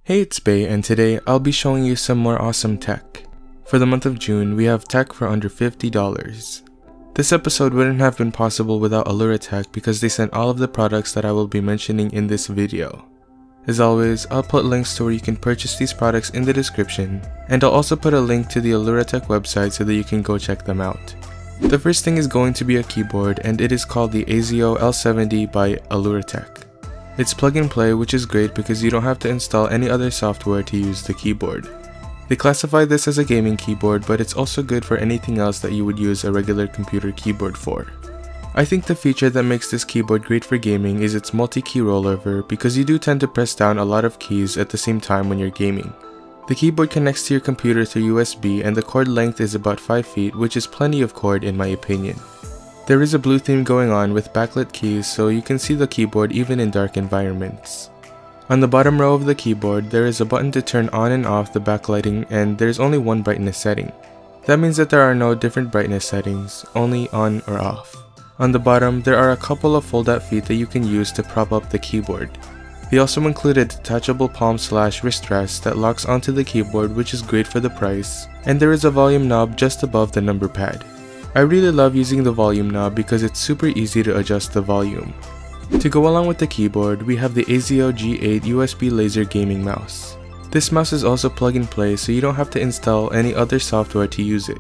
Hey, it's Bey, and today I'll be showing you some more awesome tech. For the month of June, we have tech for under $50. This episode wouldn't have been possible without Aluratek because they sent all of the products that I will be mentioning in this video. As always, I'll put links to where you can purchase these products in the description, and I'll also put a link to the Aluratek website so that you can go check them out. The first thing is going to be a keyboard, and it is called the Azio L70 by Aluratek. It's plug and play, which is great because you don't have to install any other software to use the keyboard. They classify this as a gaming keyboard, but it's also good for anything else that you would use a regular computer keyboard for. I think the feature that makes this keyboard great for gaming is its multi-key rollover because you do tend to press down a lot of keys at the same time when you're gaming. The keyboard connects to your computer through USB and the cord length is about 5 feet, which is plenty of cord in my opinion. There is a blue theme going on with backlit keys so you can see the keyboard even in dark environments. On the bottom row of the keyboard, there is a button to turn on and off the backlighting, and there's only one brightness setting. That means that there are no different brightness settings, only on or off. On the bottom, there are a couple of fold-out feet that you can use to prop up the keyboard. They also include a detachable palm/wrist rest that locks onto the keyboard, which is great for the price, and there is a volume knob just above the number pad. I really love using the volume knob because it's super easy to adjust the volume. To go along with the keyboard, we have the Azio G8 USB laser gaming mouse. This mouse is also plug and play so you don't have to install any other software to use it.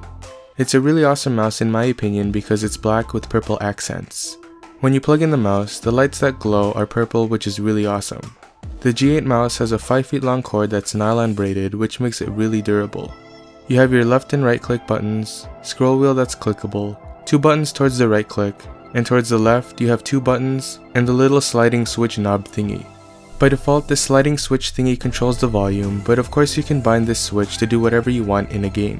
It's a really awesome mouse in my opinion because it's black with purple accents. When you plug in the mouse, the lights that glow are purple, which is really awesome. The G8 mouse has a 5 feet long cord that's nylon braided, which makes it really durable. You have your left and right click buttons, scroll wheel that's clickable, 2 buttons towards the right click, and towards the left you have 2 buttons and the little sliding switch knob thingy. By default, this sliding switch thingy controls the volume, but of course you can bind this switch to do whatever you want in a game.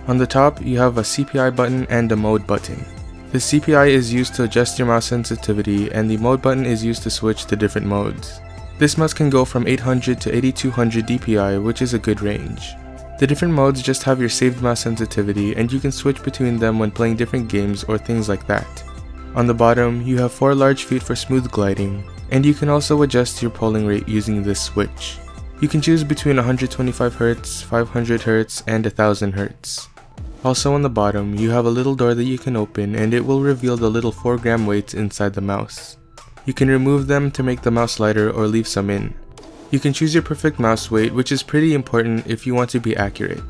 On the top, you have a CPI button and a mode button. The CPI is used to adjust your mouse sensitivity and the mode button is used to switch to different modes. This mouse can go from 800 to 8200 DPI, which is a good range. The different modes just have your saved mouse sensitivity and you can switch between them when playing different games or things like that. On the bottom, you have 4 large feet for smooth gliding, and you can also adjust your polling rate using this switch. You can choose between 125Hz, 500Hz, and 1000Hz. Also on the bottom, you have a little door that you can open and it will reveal the little 4-gram weights inside the mouse. You can remove them to make the mouse lighter or leave some in. You can choose your perfect mouse weight, which is pretty important if you want to be accurate.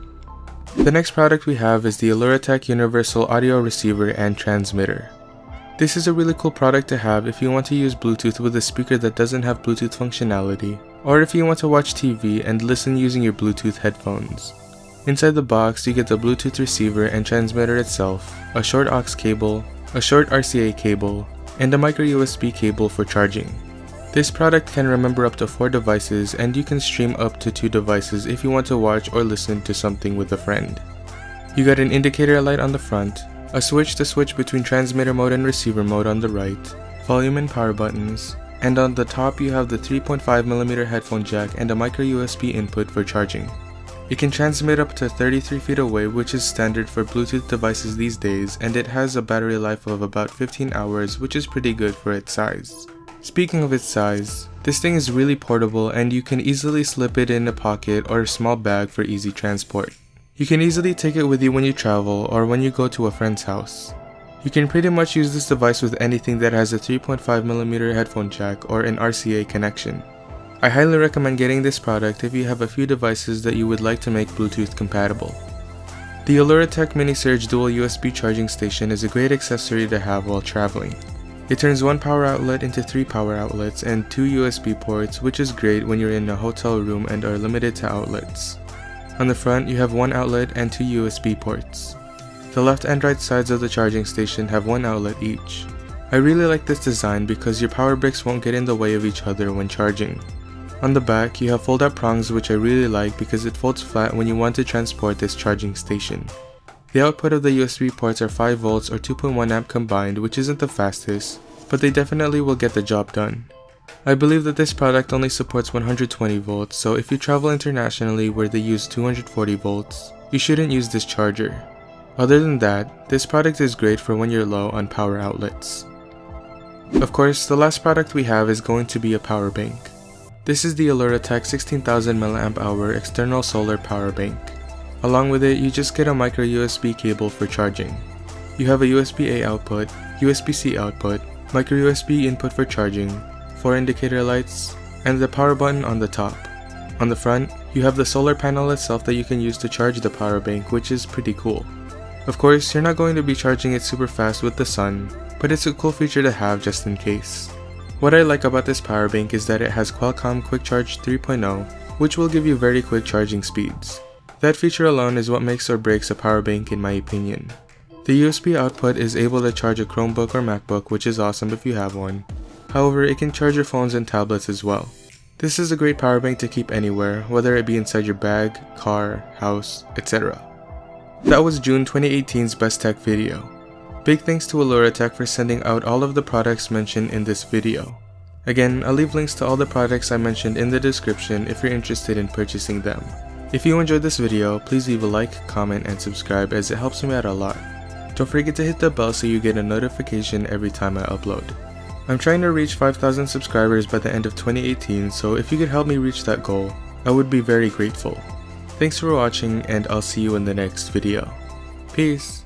The next product we have is the Aluratek Universal Audio Receiver and Transmitter. This is a really cool product to have if you want to use Bluetooth with a speaker that doesn't have Bluetooth functionality, or if you want to watch TV and listen using your Bluetooth headphones. Inside the box, you get the Bluetooth receiver and transmitter itself, a short aux cable, a short RCA cable, and a micro USB cable for charging. This product can remember up to 4 devices and you can stream up to 2 devices if you want to watch or listen to something with a friend. You get an indicator light on the front, a switch to switch between transmitter mode and receiver mode on the right, volume and power buttons, and on the top you have the 3.5mm headphone jack and a micro USB input for charging. It can transmit up to 33 feet away, which is standard for Bluetooth devices these days, and it has a battery life of about 15 hours, which is pretty good for its size. Speaking of its size, this thing is really portable and you can easily slip it in a pocket or a small bag for easy transport. You can easily take it with you when you travel or when you go to a friend's house. You can pretty much use this device with anything that has a 3.5mm headphone jack or an RCA connection. I highly recommend getting this product if you have a few devices that you would like to make Bluetooth compatible. The Aluratek Mini Surge Dual USB charging station is a great accessory to have while traveling. It turns 1 power outlet into 3 power outlets and 2 USB ports, which is great when you're in a hotel room and are limited to outlets. On the front, you have 1 outlet and 2 USB ports. The left and right sides of the charging station have 1 outlet each. I really like this design because your power bricks won't get in the way of each other when charging. On the back, you have fold-out prongs, which I really like because it folds flat when you want to transport this charging station. The output of the USB ports are 5 volts or 2.1 amp combined, which isn't the fastest, but they definitely will get the job done. I believe that this product only supports 120 volts, so if you travel internationally where they use 240 volts, you shouldn't use this charger. Other than that, this product is great for when you're low on power outlets. Of course, the last product we have is going to be a power bank. This is the Aluratek 16,000 mAh external solar power bank. Along with it, you just get a micro USB cable for charging. You have a USB-A output, USB-C output, micro USB input for charging, 4 indicator lights, and the power button on the top. On the front, you have the solar panel itself that you can use to charge the power bank, which is pretty cool. Of course, you're not going to be charging it super fast with the sun, but it's a cool feature to have just in case. What I like about this power bank is that it has Qualcomm Quick Charge 3.0, which will give you very quick charging speeds. That feature alone is what makes or breaks a power bank in my opinion. The USB output is able to charge a Chromebook or MacBook, which is awesome if you have one. However, it can charge your phones and tablets as well. This is a great power bank to keep anywhere, whether it be inside your bag, car, house, etc. That was June 2018's Best Tech video. Big thanks to Aluratek for sending out all of the products mentioned in this video. Again, I'll leave links to all the products I mentioned in the description if you're interested in purchasing them. If you enjoyed this video, please leave a like, comment, and subscribe as it helps me out a lot. Don't forget to hit the bell so you get a notification every time I upload. I'm trying to reach 5,000 subscribers by the end of 2018, so if you could help me reach that goal, I would be very grateful. Thanks for watching, and I'll see you in the next video. Peace!